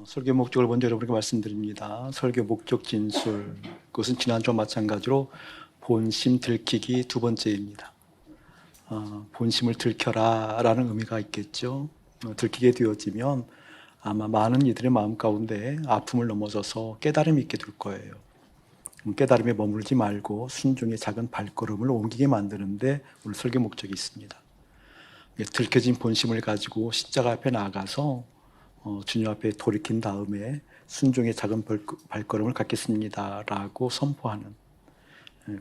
설교 목적을 먼저 여러분께 말씀드립니다. 설교 목적 진술, 그것은 지난주와 마찬가지로 본심 들키기 두 번째입니다. 본심을 들켜라 라는 의미가 있겠죠. 들키게 되어지면 아마 많은 이들의 마음 가운데 아픔을 넘어서서 깨달음이 있게 될 거예요. 깨달음에 머물지 말고 순종의 작은 발걸음을 옮기게 만드는데 오늘 설교 목적이 있습니다. 들켜진 본심을 가지고 십자가 앞에 나아가서 주님 앞에 돌이킨 다음에 순종의 작은 발걸음을 갖겠습니다 라고 선포하는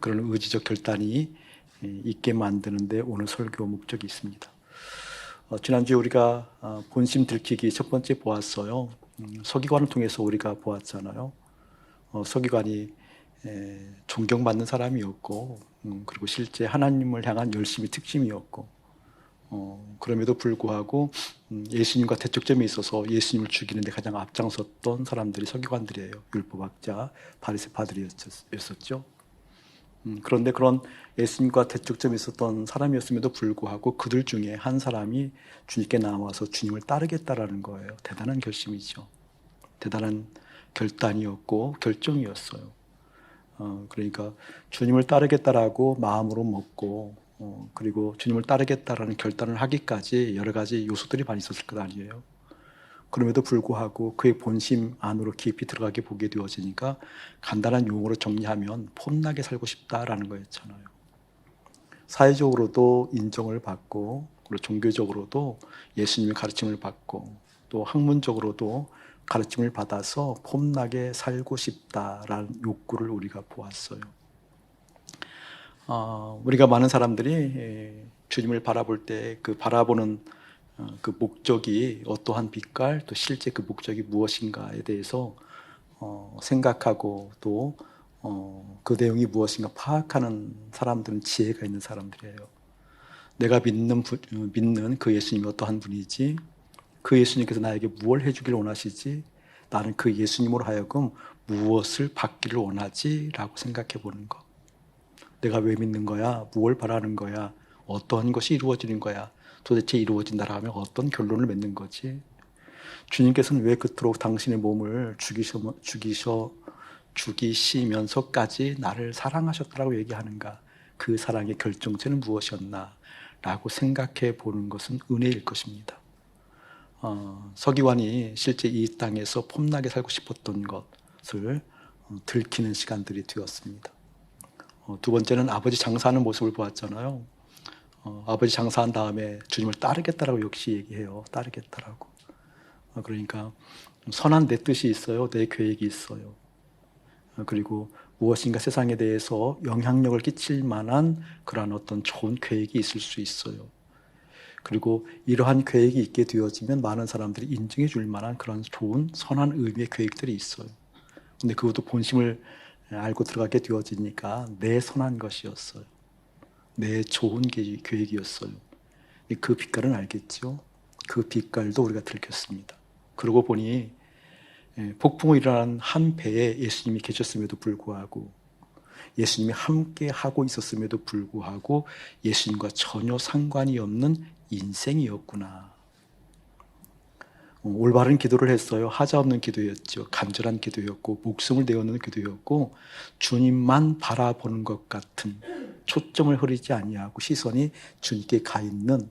그런 의지적 결단이 있게 만드는데 오늘 설교 목적이 있습니다. 지난주에 우리가 본심 들키기 첫 번째 보았어요. 서기관을 통해서 우리가 보았잖아요. 서기관이 존경받는 사람이었고 그리고 실제 하나님을 향한 열심이 특심이었고 그럼에도 불구하고 예수님과 대척점에 있어서 예수님을 죽이는데 가장 앞장섰던 사람들이 서기관들이에요. 율법학자, 바리새파들이었었죠. 그런데 그런 예수님과 대척점에 있었던 사람이었음에도 불구하고 그들 중에 한 사람이 주님께 나와서 주님을 따르겠다라는 거예요. 대단한 결심이죠. 대단한 결단이었고 결정이었어요. 그러니까 주님을 따르겠다라고 마음으로 먹고 그리고 주님을 따르겠다라는 결단을 하기까지 여러 가지 요소들이 많이 있었을 것 아니에요. 그럼에도 불구하고 그의 본심 안으로 깊이 들어가게 보게 되어지니까 간단한 용어로 정리하면 폼나게 살고 싶다라는 거였잖아요. 사회적으로도 인정을 받고 그리고 종교적으로도 예수님의 가르침을 받고 또 학문적으로도 가르침을 받아서 폼나게 살고 싶다라는 욕구를 우리가 보았어요. 우리가 많은 사람들이 주님을 바라볼 때 그 바라보는 그 목적이 어떠한 빛깔, 또 실제 그 목적이 무엇인가에 대해서 생각하고 또 그 내용이 무엇인가 파악하는 사람들은 지혜가 있는 사람들이에요. 내가 믿는 그 예수님이 어떠한 분이지? 그 예수님께서 나에게 무엇을 해주길 원하시지? 나는 그 예수님으로 하여금 무엇을 받기를 원하지? 라고 생각해 보는 것. 내가 왜 믿는 거야? 무엇을 바라는 거야? 어떠한 것이 이루어지는 거야? 도대체 이루어진다라 하면 어떤 결론을 맺는 거지? 주님께서는 왜 그토록 당신의 몸을 죽이시면서까지 나를 사랑하셨다라고 얘기하는가? 그 사랑의 결정체는 무엇이었나? 라고 생각해 보는 것은 은혜일 것입니다. 서기관이 실제 이 땅에서 폼나게 살고 싶었던 것을 들키는 시간들이 되었습니다. 두 번째는 아버지 장사하는 모습을 보았잖아요. 아버지 장사한 다음에 주님을 따르겠다라고 역시 얘기해요. 따르겠다라고. 그러니까 선한 내 뜻이 있어요. 내 계획이 있어요. 그리고 무엇인가 세상에 대해서 영향력을 끼칠 만한 그러한 어떤 좋은 계획이 있을 수 있어요. 그리고 이러한 계획이 있게 되어지면 많은 사람들이 인정해 줄 만한 그런 좋은 선한 의미의 계획들이 있어요. 근데 그것도 본심을 알고 들어가게 되어지니까 내 선한 것이었어요. 내 좋은 계획이었어요. 그 빛깔은 알겠죠? 그 빛깔도 우리가 들켰습니다. 그러고 보니 폭풍이 일어난 한 배에 예수님이 계셨음에도 불구하고 예수님이 함께 하고 있었음에도 불구하고 예수님과 전혀 상관이 없는 인생이었구나. 올바른 기도를 했어요. 하자 없는 기도였죠. 간절한 기도였고 목숨을 내어놓는 기도였고 주님만 바라보는 것 같은 초점을 흐리지 아니하고 시선이 주님께 가 있는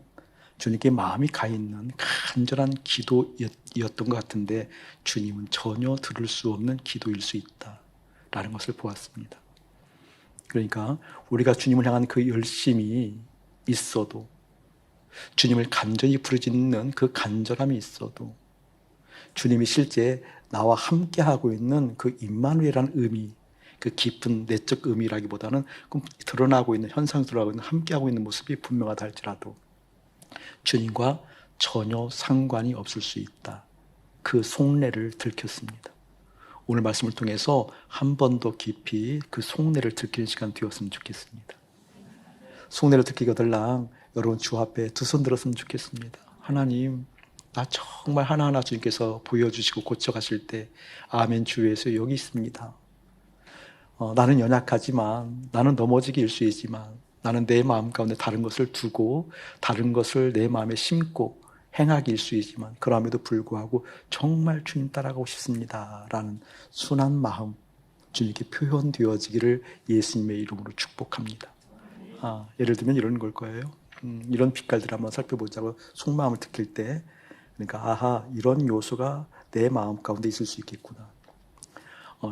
주님께 마음이 가 있는 간절한 기도였던 것 같은데 주님은 전혀 들을 수 없는 기도일 수 있다라는 것을 보았습니다. 그러니까 우리가 주님을 향한 그 열심이 있어도 주님을 간절히 부르짖는 그 간절함이 있어도 주님이 실제 나와 함께하고 있는 그 임마누엘이라는 의미, 그 깊은 내적 의미라기보다는 드러나고 있는 현상들하고 함께하고 있는 모습이 분명하다 할지라도 주님과 전혀 상관이 없을 수 있다. 그 속내를 들켰습니다. 오늘 말씀을 통해서 한 번 더 깊이 그 속내를 들키는 시간 되었으면 좋겠습니다. 속내를 들키거들랑 여러분 주 앞에 두 손 들었으면 좋겠습니다. 하나님, 나 정말 하나하나 주님께서 보여주시고 고쳐가실 때 아멘 주 예수 여기 있습니다. 나는 연약하지만 나는 넘어지기 일쑤이지만 나는 내 마음 가운데 다른 것을 두고 다른 것을 내 마음에 심고 행악일 수 있지만 그럼에도 불구하고 정말 주님 따라가고 싶습니다 라는 순한 마음 주님께 표현되어지기를 예수님의 이름으로 축복합니다. 예를 들면 이런 걸 거예요. 이런 빛깔들을 한번 살펴보자고 속마음을 느낄 때, 그러니까 이런 요소가 내 마음 가운데 있을 수 있겠구나.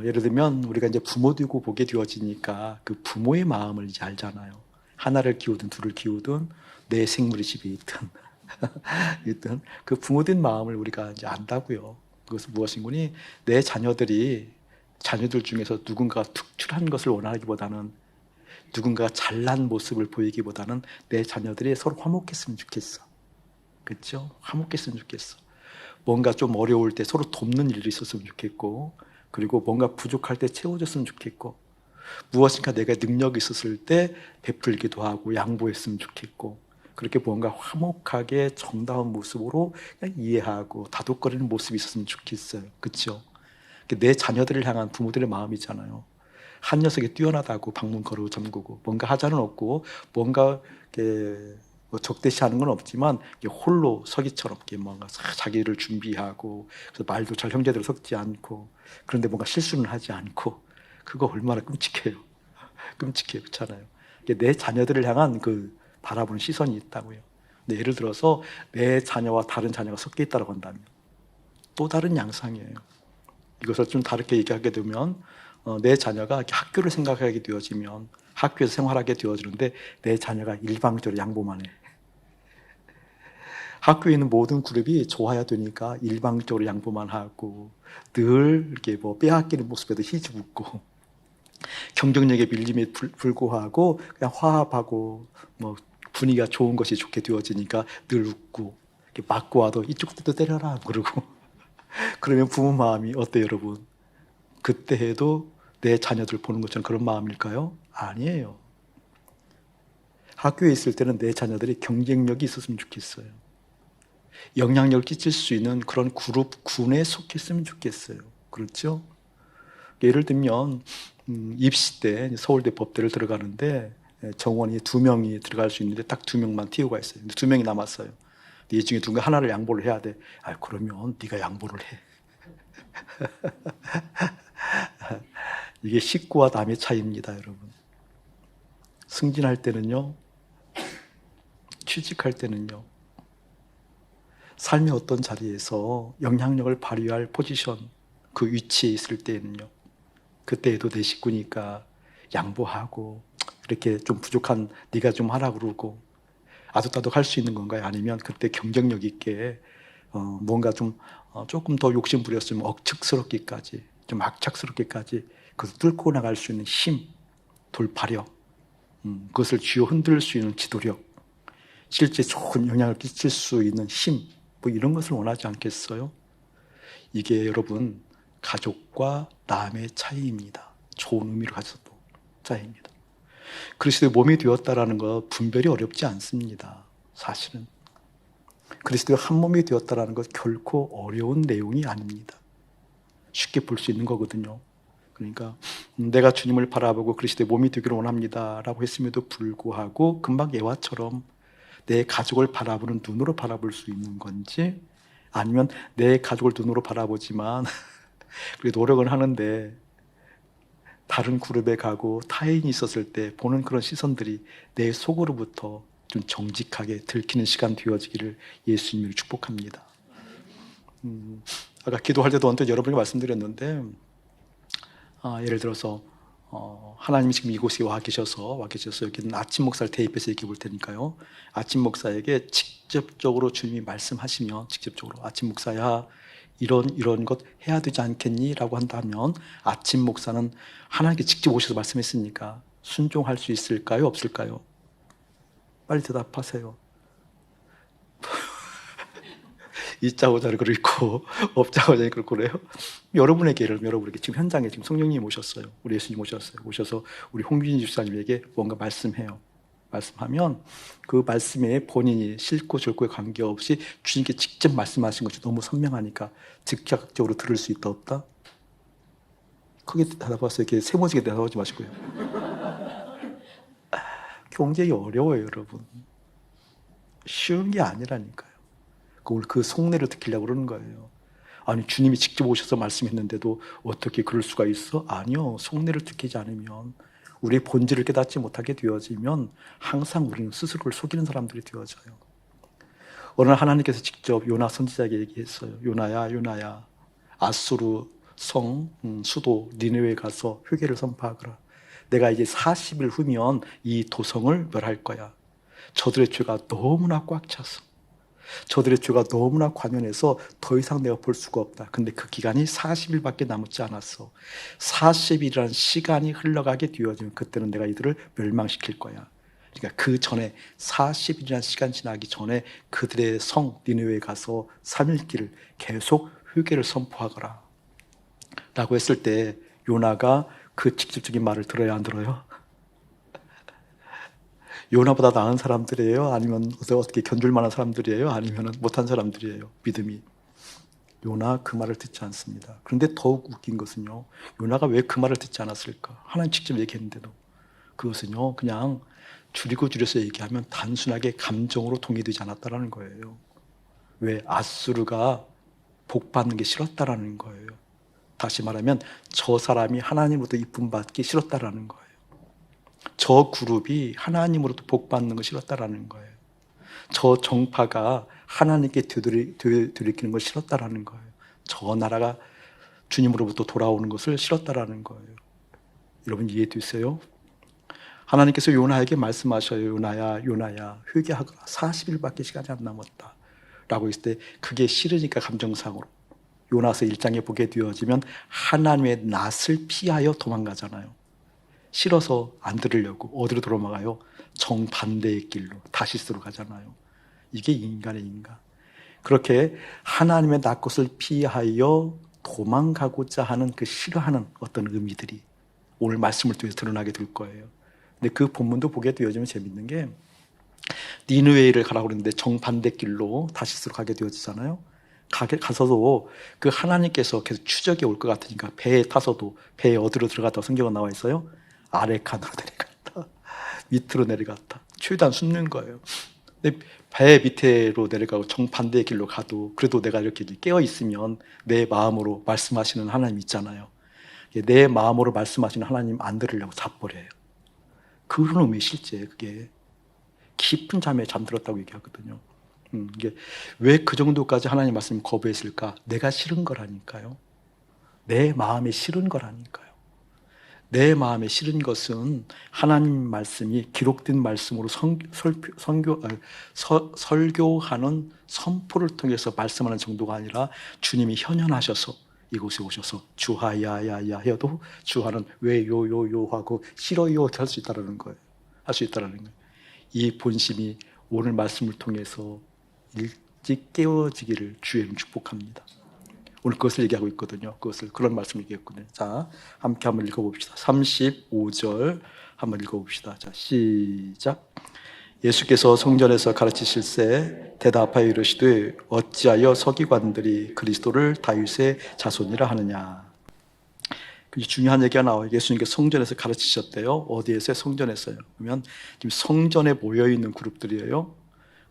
예를 들면 우리가 이제 부모 되고 보게 되어지니까 그 부모의 마음을 이제 알잖아요. 하나를 키우든 둘을 키우든 내 생물이 집에 있든 있든 그 부모된 마음을 우리가 이제 안다고요. 그것은 무엇인고니 내 자녀들 중에서 누군가가 특출한 것을 원하기보다는 누군가가 잘난 모습을 보이기보다는 내 자녀들이 서로 화목했으면 좋겠어. 그렇죠? 화목했으면 좋겠어. 뭔가 좀 어려울 때 서로 돕는 일이 있었으면 좋겠고, 그리고 뭔가 부족할 때 채워줬으면 좋겠고, 무엇인가 내가 능력이 있었을 때 베풀기도 하고 양보했으면 좋겠고, 그렇게 뭔가 화목하게 정다운 모습으로 그냥 이해하고 다독거리는 모습이 있었으면 좋겠어요. 그렇죠? 내 자녀들을 향한 부모들의 마음이잖아요. 한 녀석이 뛰어나다고 방문 걸어 잠그고 뭔가 하자는 없고 뭔가 뭐 적대시하는 건 없지만 홀로 서기처럼 뭔가 자기를 준비하고 그래서 말도 잘 형제대로 섞지 않고 그런데 뭔가 실수는 하지 않고 그거 얼마나 끔찍해요. 끔찍해요. 그렇잖아요. 내 자녀들을 향한 그 바라보는 시선이 있다고요. 근데 예를 들어서 내 자녀와 다른 자녀가 섞여 있다고 한다면 또 다른 양상이에요. 이것을 좀 다르게 얘기하게 되면 내 자녀가 학교를 생각하게 되어지면 학교에서 생활하게 되어지는데 내 자녀가 일방적으로 양보만 해. 학교에 있는 모든 그룹이 좋아야 되니까 일방적으로 양보만 하고 늘 이렇게 뭐 빼앗기는 모습에도 희죽 웃고 경쟁력에 밀림에 불구하고 그냥 화합하고 뭐 분위기가 좋은 것이 좋게 되어지니까 늘 웃고 맞고 와도 이쪽도 때려라 그러고 그러면 부모 마음이 어때요, 여러분? 그때 해도 내 자녀들 보는 것처럼 그런 마음일까요? 아니에요. 학교에 있을 때는 내 자녀들이 경쟁력이 있었으면 좋겠어요. 영향력을 끼칠 수 있는 그런 그룹, 군에 속했으면 좋겠어요. 그렇죠? 예를 들면 입시 때 서울대 법대를 들어가는데 정원이 2명이 들어갈 수 있는데 딱 2명만 TO가 있어요. 근데 2명이 남았어요. 이 중에 누군가 하나를 양보를 해야 돼. 그러면 네가 양보를 해. 이게 식구와 남의 차이입니다, 여러분. 승진할 때는요, 취직할 때는요, 삶의 어떤 자리에서 영향력을 발휘할 포지션, 그 위치에 있을 때에는요, 그때에도 내 식구니까 양보하고 이렇게 좀 부족한 네가 좀 하라 그러고 아득아득 할 수 있는 건가요? 아니면 그때 경쟁력 있게 뭔가 좀 조금 더 욕심 부렸으면 억측스럽기까지 좀 악착스럽게까지 그것을 뚫고 나갈 수 있는 힘, 돌파력, 그것을 쥐어 흔들 수 있는 지도력, 실제 좋은 영향을 끼칠 수 있는 힘, 뭐 이런 것을 원하지 않겠어요? 이게 여러분 가족과 남의 차이입니다. 좋은 의미로 가져도 차이입니다. 그리스도의 몸이 되었다라는 것 분별이 어렵지 않습니다. 사실은 그리스도의 한 몸이 되었다라는 것 결코 어려운 내용이 아닙니다. 쉽게 볼 수 있는 거거든요. 그러니까 내가 주님을 바라보고 그리스도의 몸이 되기를 원합니다 라고 했음에도 불구하고 금방 예화처럼 내 가족을 바라보는 눈으로 바라볼 수 있는 건지 아니면 내 가족을 눈으로 바라보지만 노력은 하는데 다른 그룹에 가고 타인이 있었을 때 보는 그런 시선들이 내 속으로부터 좀 정직하게 들키는 시간 되어지기를 예수님을 축복합니다. 아까 기도할 때도 언뜻 여러분에게 말씀드렸는데 예를 들어서 하나님이 지금 이곳에 와 계셔서 여기는 아침 목사를 대입해서 얘기해 볼 테니까요. 아침 목사에게 직접적으로 주님이 말씀하시면 직접적으로 아침 목사야 이런 것 해야 되지 않겠니? 라고 한다면 아침 목사는 하나님께 직접 오셔서 말씀했으니까 순종할 수 있을까요? 없을까요? 빨리 대답하세요. 있자고자를 그러고 없자고자를 그러고 그래요. 여러분에게 지금 현장에 지금 성령님이 오셨어요. 우리 예수님 오셨어요. 오셔서 우리 홍균희 집사님에게 뭔가 말씀해요. 말씀하면 그 말씀에 본인이 싫고 절고에 관계없이 주님께 직접 말씀하신 것이 너무 선명하니까 즉각적으로 들을 수 있다 없다? 크게 대답하세요. 이렇게 세모지게 대답하지 마시고요. 굉장히 어려워요, 여러분. 쉬운 게 아니라니까요. 오늘 그 속내를 듣기려고 그러는 거예요. 아니, 주님이 직접 오셔서 말씀했는데도 어떻게 그럴 수가 있어? 아니요. 속내를 듣기지 않으면, 우리의 본질을 깨닫지 못하게 되어지면 항상 우리는 스스로를 속이는 사람들이 되어져요. 어느 날 하나님께서 직접 요나 선지자에게 얘기했어요. 요나야, 요나야, 아수르 성 수도 니느웨에 가서 회개를 선포하거라. 내가 이제 40일 후면 이 도성을 멸할 거야. 저들의 죄가 너무나 꽉 찼어. 저들의 죄가 너무나 관연해서 더 이상 내가 볼 수가 없다. 근데 그 기간이 40일밖에 남지 않았어. 40일이라는 시간이 흘러가게 되어지면 그때는 내가 이들을 멸망시킬 거야. 그러니까 그 전에 40일이라는 시간 지나기 전에 그들의 성 니느웨에 가서 3일길을 계속 회개를 선포하거라 라고 했을 때 요나가 그 직접적인 말을 들어야 안 들어요? 요나보다 나은 사람들이에요? 아니면 어떻게 견줄 만한 사람들이에요? 아니면 못한 사람들이에요? 믿음이. 요나 그 말을 듣지 않습니다. 그런데 더욱 웃긴 것은요, 요나가 왜 그 말을 듣지 않았을까? 하나님 직접 얘기했는데도. 그것은요, 그냥 줄이고 줄여서 얘기하면 단순하게 감정으로 동의되지 않았다라는 거예요. 왜? 아수르가 복 받는 게 싫었다라는 거예요. 다시 말하면 저 사람이 하나님으로부터 이쁨 받기 싫었다라는 거예요. 저 그룹이 하나님으로부터 복 받는 거 싫었다라는 거예요. 저 정파가 하나님께 되돌이키는 걸 싫었다라는 거예요. 저 나라가 주님으로부터 돌아오는 것을 싫었다라는 거예요. 여러분 이해되세요? 하나님께서 요나에게 말씀하셔요. 요나야, 요나야, 회개하거라. 40일밖에 시간이 안 남았다 라고 했을 때 그게 싫으니까 감정상으로 요나서 1장에 보게 되어지면 하나님의 낯을 피하여 도망가잖아요. 싫어서 안 들으려고 어디로 도망가요? 정반대의 길로 다시스로 가잖아요. 이게 인간의 인간. 그렇게 하나님의 낯것을 피하여 도망가고자 하는 그 싫어하는 어떤 의미들이 오늘 말씀을 통해서 드러나게 될 거예요. 근데 그 본문도 보게 되어지면 재밌는 게 니느웨를 가라고 그러는데 정반대 길로 다시스로 가게 되어지잖아요. 가서도 그 하나님께서 계속 추적이 올 것 같으니까 배에 타서도 배에 어디로 들어갔다고 성경은 나와 있어요? 아래 칸으로 내려갔다. 밑으로 내려갔다. 최대한 숨는 거예요. 근데 배 밑으로 내려가고 정반대의 길로 가도 그래도 내가 이렇게 깨어 있으면 내 마음으로 말씀하시는 하나님 있잖아요. 내 마음으로 말씀하시는 하나님 안 들으려고 자버려요. 그런 의미 실제 그게 깊은 잠에 잠들었다고 얘기하거든요. 이게 왜 그 정도까지 하나님 말씀 거부했을까? 내가 싫은 거라니까요. 내 마음에 싫은 거라니까요. 내 마음에 싫은 것은 하나님 말씀이 기록된 말씀으로 설교하는 선포를 통해서 말씀하는 정도가 아니라 주님이 현현하셔서 이곳에 오셔서 주하야야야 해도 주하는 왜 요요요 하고 싫어요 할 수 있다는 거예요. 할 수 있다는 거예요. 이 본심이 오늘 말씀을 통해서 일찍 깨어지기를 주의는 축복합니다. 오늘 그것을 얘기하고 있거든요. 그런 말씀을 얘기했거든요. 자, 함께 한번 읽어봅시다. 35절 한번 읽어봅시다. 자, 시작. 예수께서 성전에서 가르치실새 대답하여 이르시되 어찌하여 서기관들이 그리스도를 다윗의 자손이라 하느냐. 중요한 얘기가 나와요. 예수님께서 성전에서 가르치셨대요. 어디에서요? 성전에서요. 그러면 지금 성전에 모여있는 그룹들이에요.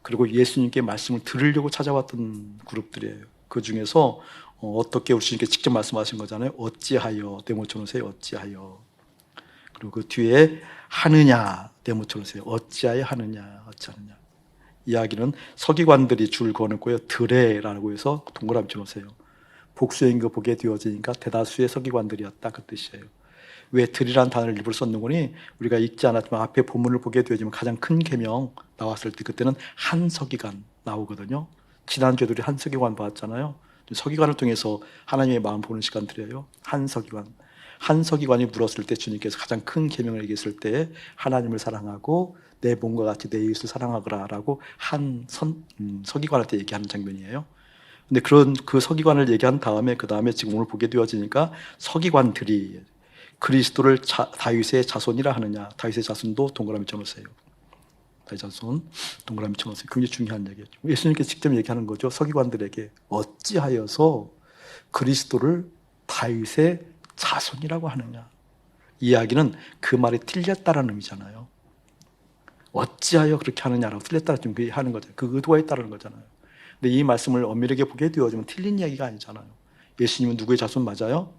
그리고 예수님께 말씀을 들으려고 찾아왔던 그룹들이에요. 그 중에서 어떻게 우리 주님께 직접 말씀하신 거잖아요. 어찌하여 네모쳐놓으세요. 어찌하여. 그리고 그 뒤에 하느냐 네모쳐놓으세요. 어찌하여 하느냐. 어찌하느냐. 이야기는 서기관들이 줄 그어놓고요. 드레라고 해서 동그라미 쳐놓으세요. 복수인 거 보게 되어지니까 대다수의 서기관들이었다 그 뜻이에요. 왜 들이란 단어를 일부러 썼는 거니? 우리가 읽지 않았지만 앞에 본문을 보게 되어지면 가장 큰 계명 나왔을 때 그때는 한 서기관 나오거든요. 지난주에도 우리 한 서기관 봤잖아요. 서기관을 통해서 하나님의 마음 보는 시간 드려요. 한 서기관. 한 서기관이 물었을 때 주님께서 가장 큰 계명을 얘기했을 때 하나님을 사랑하고 내 몸과 같이 내 이웃을 사랑하거라 라고 한 서기관한테 얘기하는 장면이에요. 근데 그 서기관을 얘기한 다음에 그 다음에 지금 오늘 보게 되어지니까 서기관들이 그리스도를 다윗의 자손이라 하느냐. 다윗의 자손도 동그라미 쳐놓으세요. 다윗 자손 동그라미 쳐놓으세요. 굉장히 중요한 얘기죠. 예수님께서 직접 얘기하는 거죠. 서기관들에게 어찌하여서 그리스도를 다윗의 자손이라고 하느냐. 이야기는 그 말이 틀렸다라는 의미잖아요. 어찌하여 그렇게 하느냐라고 틀렸다라는 그 하는 거죠. 그 의도가 있다는 거잖아요. 근데 이 말씀을 엄밀하게 보게 되어지면 틀린 이야기가 아니잖아요. 예수님은 누구의 자손 맞아요?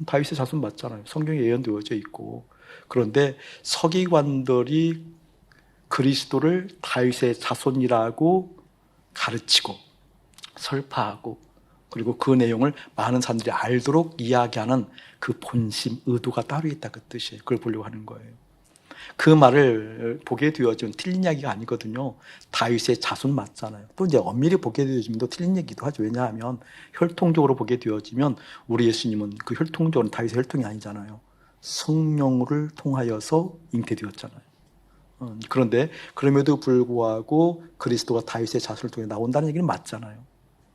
다윗의 자손 맞잖아요. 성경에 예언되어져 있고. 그런데 서기관들이 그리스도를 다윗의 자손이라고 가르치고 설파하고 그리고 그 내용을 많은 사람들이 알도록 이야기하는 그 본심, 의도가 따로 있다 그 뜻이에요. 그걸 보려고 하는 거예요. 그 말을 보게 되어지면 틀린 이야기가 아니거든요. 다윗의 자손 맞잖아요. 또 이제 엄밀히 보게 되어지면 또 틀린 얘기도 하죠. 왜냐하면 혈통적으로 보게 되어지면 우리 예수님은 그 혈통적으로는 다윗의 혈통이 아니잖아요. 성령을 통하여서 잉태되었잖아요. 그런데 그럼에도 불구하고 그리스도가 다윗의 자손을 통해 나온다는 얘기는 맞잖아요.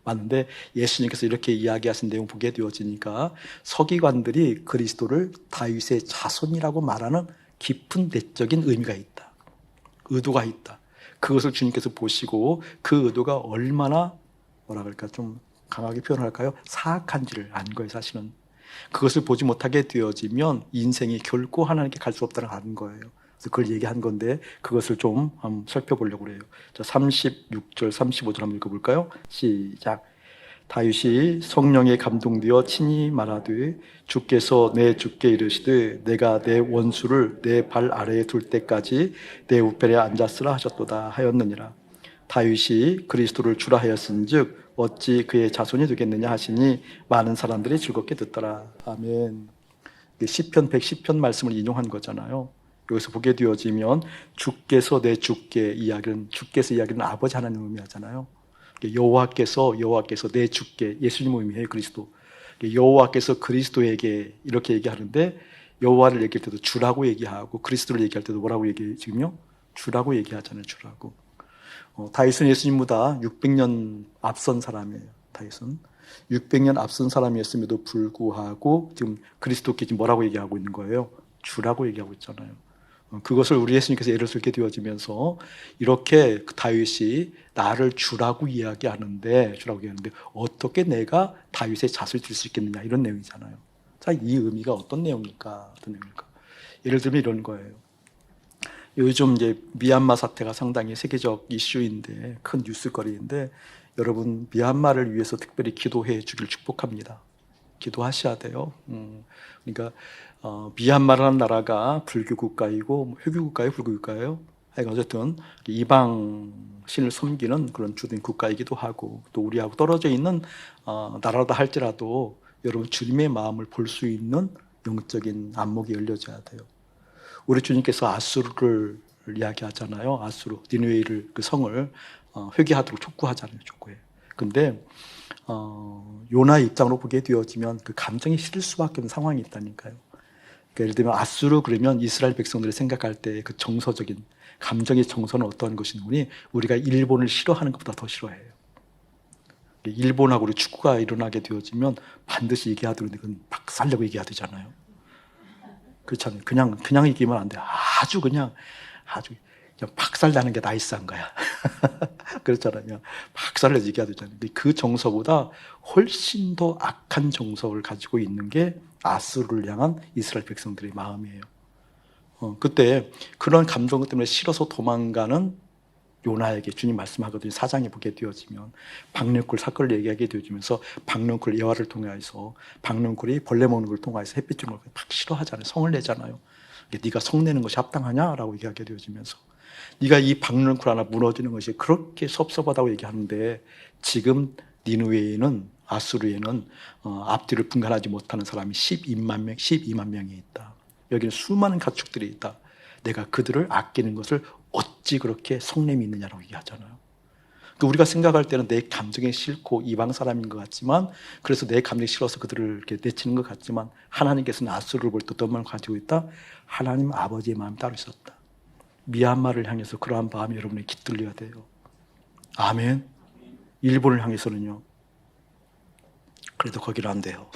맞는데 예수님께서 이렇게 이야기하신 내용 보게 되어지니까 서기관들이 그리스도를 다윗의 자손이라고 말하는 깊은 내적인 의미가 있다. 의도가 있다. 그것을 주님께서 보시고 그 의도가 얼마나 뭐라 그럴까 좀 강하게 표현할까요? 사악한지를 안 거예요, 사실은. 그것을 보지 못하게 되어지면 인생이 결코 하나님께 갈 수 없다는 걸 아는 거예요. 그래서 그걸 얘기한 건데 그것을 좀 한번 살펴보려고 그래요. 자, 36절, 35절 한번 읽어볼까요? 시작. 다윗이 성령에 감동되어 친히 말하되 주께서 내 주께 이르시되 내가 내 원수를 내 발 아래에 둘 때까지 내 우편에 앉았으라 하셨도다 하였느니라. 다윗이 그리스도를 주라 하였은즉 어찌 그의 자손이 되겠느냐 하시니 많은 사람들이 즐겁게 듣더라. 아멘. 시편 110편 말씀을 인용한 거잖아요. 여기서 보게 되어지면 주께서 내 주께 이야기는 주께서 이야기는 아버지 하나님 의미하잖아요. 여호와께서 내 주께 예수님 의미해요. 그리스도. 여호와께서 그리스도에게 이렇게 얘기하는데 여호와를 얘기할 때도 주라고 얘기하고 그리스도를 얘기할 때도 뭐라고 얘기해요? 지금요? 주라고 얘기하잖아요. 주라고. 다윗은 예수님보다 600년 앞선 사람이에요. 다윗은 600년 앞선 사람이었음에도 불구하고 지금 그리스도께 지금 뭐라고 얘기하고 있는 거예요? 주라고 얘기하고 있잖아요. 그것을 우리 예수님께서 예를 들게 되어지면서 이렇게 다윗이 나를 주라고 이야기하는데 어떻게 내가 다윗의 잣을 줄 수 있겠느냐 이런 내용이잖아요. 자, 이 의미가 어떤 내용일까? 예를 들면 이런 거예요. 요즘 이제 미얀마 사태가 상당히 세계적 이슈인데 큰 뉴스거리인데 여러분 미얀마를 위해서 특별히 기도해 주길 축복합니다. 기도하셔야 돼요. 그러니까 미얀마라는 나라가 불교 국가이고 회교 국가예요, 불교 국가예요. 어쨌든 이방 신을 섬기는 그런 주된 국가이기도 하고 또 우리하고 떨어져 있는 나라다 할지라도 여러분 주님의 마음을 볼 수 있는 영적인 안목이 열려져야 돼요. 우리 주님께서 아수르를 이야기하잖아요. 아수르, 니느웨이를 그 성을 회개하도록 촉구하잖아요. 촉구해. 근데 요나의 입장으로 보게 되어지면 그 감정이 실을 수밖에 없는 상황이 있다니까요. 그러니까 예를 들면 아수르 그러면 이스라엘 백성들이 생각할 때 그 정서적인 감정의 정서는 어떠한 것이니 우리가 일본을 싫어하는 것보다 더 싫어해요. 일본하고 우리 축구가 일어나게 되어지면 반드시 얘기하도록 그건 박살내고 얘기해야 되잖아요. 그렇잖아요. 그냥 얘기하면 안 돼. 아주 그냥 박살나는 게 나이스한 거야. 그렇잖아요. 박살내서 얘기해야 되잖아요. 그 정서보다 훨씬 더 악한 정서를 가지고 있는 게 아수르를 향한 이스라엘 백성들의 마음이에요. 그때 그런 감정 때문에 싫어서 도망가는 요나에게 주님 말씀하거든요. 4장에 보게 되어지면 박능쿨 사건을 얘기하게 되어지면서 박능쿨 예화를 통해서 박능쿨이 벌레 먹는 걸 통해서 햇빛 주는 걸 막 싫어하잖아요. 성을 내잖아요. 네가 성 내는 것이 합당하냐라고 얘기하게 되어지면서 네가 이 박능쿨 하나 무너지는 것이 그렇게 섭섭하다고 얘기하는데 지금 니느웨에는 아수르에는 앞뒤를 분간하지 못하는 사람이 12만 명이 있다. 여기는 수많은 가축들이 있다. 내가 그들을 아끼는 것을 어찌 그렇게 성냄이 있느냐라고 얘기하잖아요. 그러니까 우리가 생각할 때는 내 감정이 싫고 이방 사람인 것 같지만 그래서 내 감정이 싫어서 그들을 이렇게 내치는 것 같지만 하나님께서는 아수르를 볼 때 어떤 마음을 가지고 있다? 하나님 아버지의 마음이 따로 있었다. 미얀마를 향해서 그러한 마음이 여러분이 깃들려야 돼요. 아멘. 일본을 향해서는요. 그래도 거기는 안 돼요.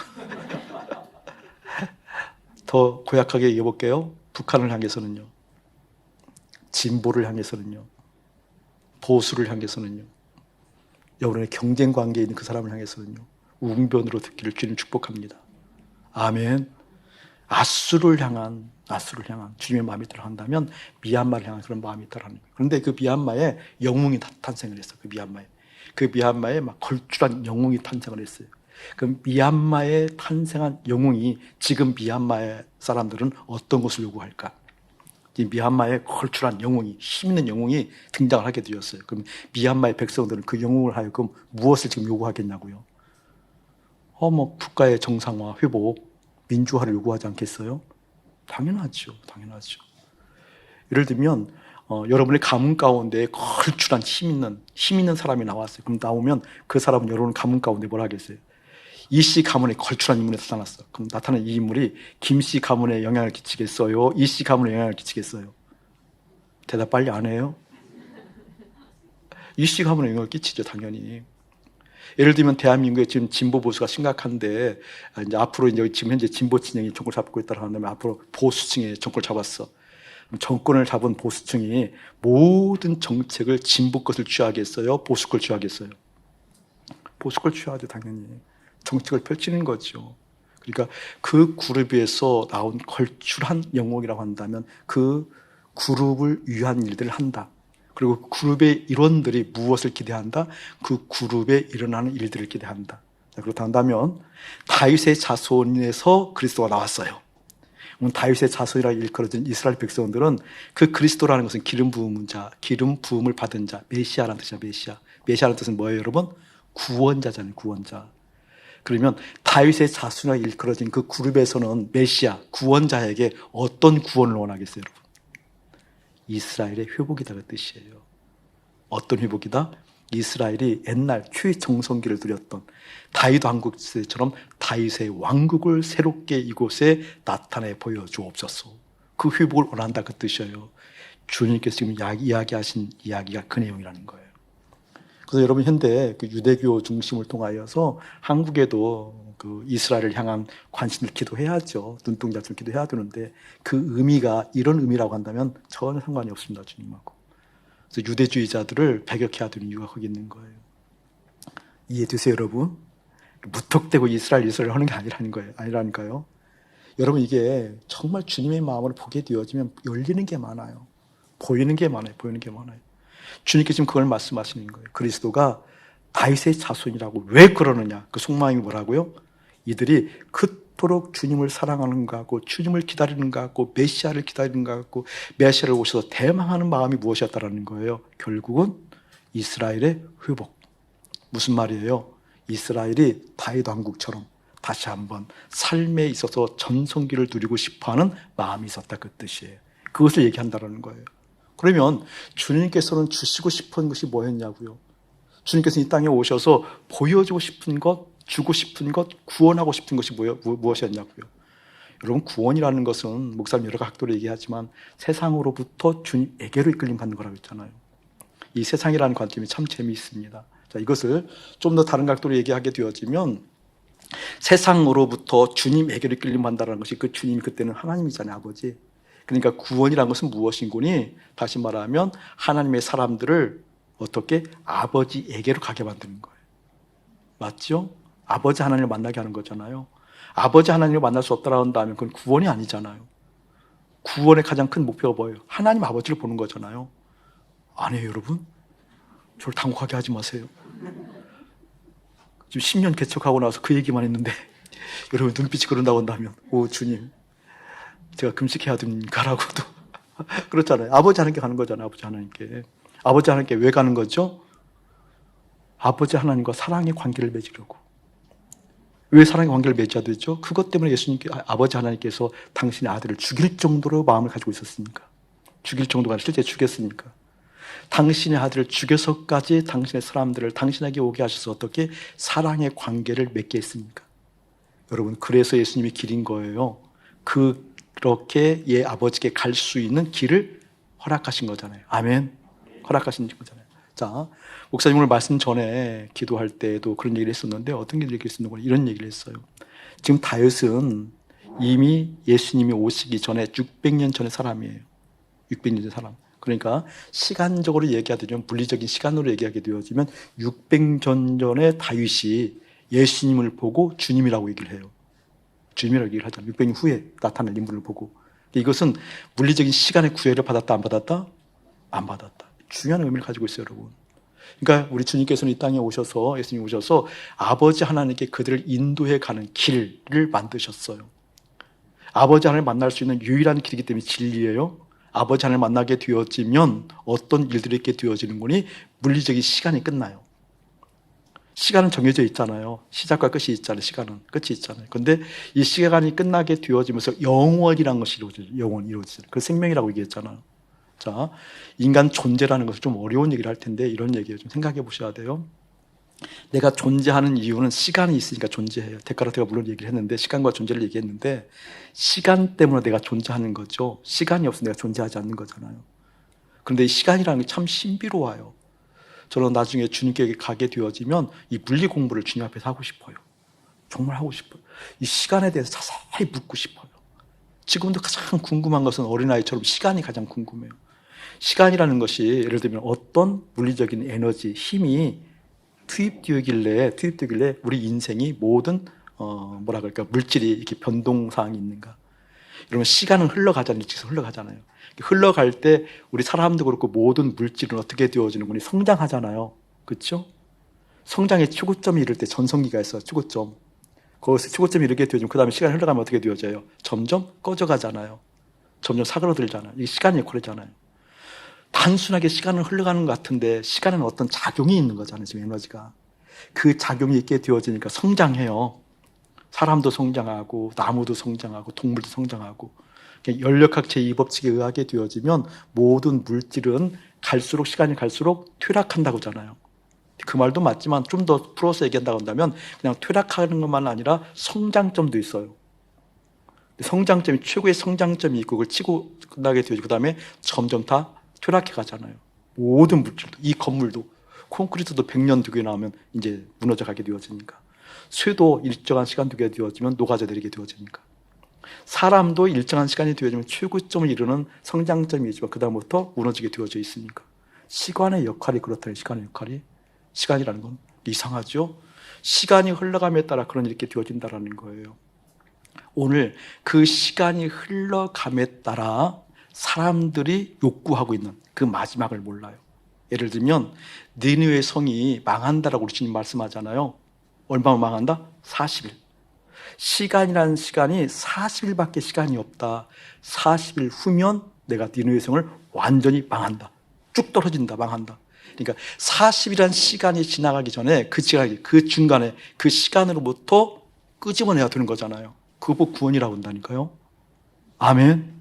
더 고약하게 얘기해볼게요. 북한을 향해서는요. 진보를 향해서는요. 보수를 향해서는요. 여러분의 경쟁 관계에 있는 그 사람을 향해서는요. 웅변으로 듣기를 주님 축복합니다. 아멘. 아수르를 향한 주님의 마음이 들어간다면 미얀마를 향한 그런 마음이 있다라는 거예요. 그런데 그 미얀마에 영웅이 탄생을 했어요. 그 미얀마에. 그 미얀마에 막 걸출한 영웅이 탄생을 했어요. 그 미얀마에 탄생한 영웅이 지금 미얀마의 사람들은 어떤 것을 요구할까? 이 미얀마에 걸출한 영웅이, 힘 있는 영웅이 등장을 하게 되었어요. 그럼 미얀마의 백성들은 그 영웅을 하여금 무엇을 지금 요구하겠냐고요? 국가의 정상화, 회복, 민주화를 요구하지 않겠어요? 당연하죠. 당연하죠. 예를 들면 여러분의 가문 가운데 걸출한 힘 있는 사람이 나왔어요. 그럼 나오면 그 사람은 여러분 가문 가운데 뭘 하겠어요? 이 씨 가문에 걸출한 인물이 나타났어. 그럼 나타난 이 인물이 김 씨 가문에 영향을 끼치겠어요? 이 씨 가문에 영향을 끼치겠어요? 대답 빨리 안 해요? 이 씨 가문에 영향을 끼치죠, 당연히. 예를 들면 대한민국에 지금 진보 보수가 심각한데 이제 앞으로 이제 지금 현재 진보 진영이 정권을 잡고 있다고 한다면 앞으로 보수층이 정권을 잡았어. 정권을 잡은 보수층이 모든 정책을 진보 것을 취하겠어요? 보수 걸 취하겠어요? 보수 걸 취하죠, 당연히. 정책을 펼치는 거죠. 그러니까 그 그룹에서 나온 걸출한 영웅이라고 한다면 그 그룹을 위한 일들을 한다. 그리고 그룹의 일원들이 무엇을 기대한다? 그 그룹에 일어나는 일들을 기대한다. 그렇다 한다면 다윗의 자손에서 그리스도가 나왔어요. 다윗의 자손이라 일컬어진 이스라엘 백성들은 그 그리스도라는 것은 기름 부음을 받은 자, 메시아라는 뜻이야, 메시아. 메시아라는 뜻은 뭐예요, 여러분? 구원자잖아요, 구원자. 그러면 다윗의 자손이라 일컬어진 그 그룹에서는 메시아, 구원자에게 어떤 구원을 원하겠어요, 여러분? 이스라엘의 회복이다 그 뜻이에요. 어떤 회복이다? 이스라엘이 옛날 최정성기를 누렸던 다윗 왕국 시대처럼 다윗의 왕국을 새롭게 이곳에 나타내 보여주옵소서. 그 회복을 원한다 그 뜻이에요. 주님께서 지금 이야기하신 이야기가 그 내용이라는 거예요. 그래서 여러분 현대 그 유대교 중심을 통하여서 한국에도 그 이스라엘을 향한 관심을 기도해야죠. 눈동자를 기도해야 되는데 그 의미가 이런 의미라고 한다면 전혀 상관이 없습니다. 주님하고. 그래서 유대주의자들을 배격해야 되는 이유가 거기 있는 거예요. 이해되세요, 여러분? 무턱대고 이스라엘 하는 게 아니라니까요. 여러분 이게 정말 주님의 마음을 보게 되어지면 열리는 게 많아요. 보이는 게 많아요. 주님께서 지금 그걸 말씀하시는 거예요. 그리스도가 다윗의 자손이라고 왜 그러느냐? 그 속마음이 뭐라고요? 이들이 그토록 주님을 사랑하는 것 같고 주님을 기다리는 것 같고 메시아를 기다리는 것 같고 메시아를 오셔서 대망하는 마음이 무엇이었다라는 거예요. 결국은 이스라엘의 회복. 무슨 말이에요? 이스라엘이 다윗 왕국처럼 다시 한번 삶에 있어서 전성기를 누리고 싶어하는 마음이 있었다 그 뜻이에요. 그것을 얘기한다는 거예요. 그러면 주님께서는 주시고 싶은 것이 뭐였냐고요? 주님께서 이 땅에 오셔서 보여주고 싶은 것, 주고 싶은 것, 구원하고 싶은 것이 무엇이었냐고요? 여러분 구원이라는 것은 목사님 여러 각도로 얘기하지만 세상으로부터 주님에게로 이끌림 받는 거라고 했잖아요. 이 세상이라는 관점이 참 재미있습니다. 자, 이것을 좀 더 다른 각도로 얘기하게 되어지면 세상으로부터 주님에게로 이끌림 받는다는 것이 그 주님이 그때는 하나님이잖아요, 아버지. 그러니까 구원이라는 것은 무엇인고니 다시 말하면 하나님의 사람들을 어떻게 아버지에게로 가게 만드는 거예요. 맞죠? 아버지 하나님을 만나게 하는 거잖아요. 아버지 하나님을 만날 수 없다라고 한다면 그건 구원이 아니잖아요. 구원의 가장 큰 목표가 뭐예요? 하나님 아버지를 보는 거잖아요. 아니에요, 여러분? 저를 당혹하게 하지 마세요. 지금 10년 개척하고 나서 그 얘기만 했는데 여러분 눈빛이 그런다고 한다면 오 주님 제가 금식해야 됩니까라고도 그렇잖아요. 아버지 하나님께 가는 거잖아요. 아버지 하나님께 왜 가는 거죠? 아버지 하나님과 사랑의 관계를 맺으려고. 왜 사랑의 관계를 맺어야 되죠? 그것 때문에 아버지 하나님께서 당신의 아들을 죽일 정도로 마음을 가지고 있었으니까. 죽일 정도가 실제 죽였으니까. 당신의 아들을 죽여서까지 당신의 사람들을 당신에게 오게 하셔서 어떻게 사랑의 관계를 맺게 했습니까? 여러분 그래서 예수님이 길인 거예요. 그렇게 아버지께 갈 수 있는 길을 허락하신 거잖아요. 아멘. 허락하신 거잖아요. 자, 목사님 오늘 말씀 전에 기도할 때도 그런 얘기를 했었는데 어떤 얘기를 했었는 거예요? 이런 얘기를 했어요. 지금 다윗은 이미 예수님이 오시기 전에 600년 전의 사람이에요. 600년 전 사람. 그러니까 시간적으로 얘기하게 되면 물리적인 시간으로 얘기하게 되어지면 600년 전에 다윗이 예수님을 보고 주님이라고 얘기를 해요. 주님이라고 얘기를 하잖아요. 600년 후에 나타난 인물을 보고. 이것은 물리적인 시간의 구애를 받았다 안 받았다? 안 받았다. 중요한 의미를 가지고 있어요, 여러분. 그러니까 우리 주님께서는 이 땅에 오셔서, 예수님이 오셔서 아버지 하나님께 그들을 인도해 가는 길을 만드셨어요. 아버지 하나님을 만날 수 있는 유일한 길이기 때문에 진리예요. 아버지 하나님을 만나게 되어지면 어떤 일들이 있게 되어지는 거니? 물리적인 시간이 끝나요. 시간은 정해져 있잖아요. 시작과 끝이 있잖아요. 시간은 끝이 있잖아요. 그런데 이 시간이 끝나게 되어지면서 영원이라는 것이 이루어져요. 영원이 이루어져요. 그 생명이라고 얘기했잖아요. 자, 인간 존재라는 것은 좀 어려운 얘기를 할 텐데 이런 얘기를 좀 생각해 보셔야 돼요. 내가 존재하는 이유는 시간이 있으니까 존재해요. 데카르트가 물론 얘기를 했는데, 시간과 존재를 얘기했는데, 시간 때문에 내가 존재하는 거죠. 시간이 없으면 내가 존재하지 않는 거잖아요. 그런데 이 시간이라는 게 참 신비로워요. 저는 나중에 주님께 가게 되어지면 이 물리 공부를 주님 앞에서 하고 싶어요. 정말 하고 싶어요. 이 시간에 대해서 자세히 묻고 싶어요. 지금도 가장 궁금한 것은 어린아이처럼 시간이 가장 궁금해요. 시간이라는 것이 예를 들면 어떤 물리적인 에너지, 힘이 투입되길래 우리 인생이 모든 뭐라 그럴까, 물질이 이렇게 변동사항이 있는가. 이러면 시간은 흘러가잖아요. 흘러가잖아요. 흘러갈 때 우리 사람도 그렇고 모든 물질은 어떻게 되어지는 거니? 성장하잖아요. 그렇죠? 성장의 최고점이 이를 때 전성기가 있어요. 최고점. 거기서 최고점이 이렇게 되어지면 그 다음에 시간이 흘러가면 어떻게 되어져요? 점점 꺼져가잖아요. 점점 사그러들잖아요. 이게 시간의 역할이잖아요. 단순하게 시간은 흘러가는 것 같은데 시간은 어떤 작용이 있는 거잖아요. 지금 에너지가. 그 작용이 있게 되어지니까 성장해요. 사람도 성장하고 나무도 성장하고 동물도 성장하고. 연력학 제2법칙에 의하게 되어지면 모든 물질은 갈수록, 시간이 갈수록 퇴락한다고 하잖아요. 그 말도 맞지만 좀 더 풀어서 얘기한다고 한다면 그냥 퇴락하는 것만 아니라 성장점도 있어요. 성장점이, 최고의 성장점이 있고 그걸 치고 끝나게 되어지고 그 다음에 점점 다 퇴락해 가잖아요. 모든 물질도, 이 건물도, 콘크리트도 100년 두개 나오면 이제 무너져 가게 되어지니까, 쇠도 일정한 시간 두게 되어지면 녹아져 내리게 되어지니까, 사람도 일정한 시간이 되어지면 최고점을 이루는 성장점이 있지만 그 다음부터 무너지게 되어져 있으니까, 시간의 역할이 그렇다는, 시간의 역할이. 시간이라는 건 이상하죠? 시간이 흘러감에 따라 그런 일이 이렇게 되어진다는 거예요. 오늘 그 시간이 흘러감에 따라 사람들이 욕구하고 있는 그 마지막을 몰라요. 예를 들면 니느웨 성이 망한다라고 우리 주님 말씀하잖아요. 얼마나 망한다? 40일. 시간이라는 시간이 40일밖에 시간이 없다. 40일 후면 내가 니느웨 성을 완전히 망한다. 쭉 떨어진다. 망한다. 그러니까 40일이라는 시간이 지나가기 전에 그 중간에 그 시간으로부터 끄집어내야 되는 거잖아요. 그거 구원이라고 한다니까요. 아멘.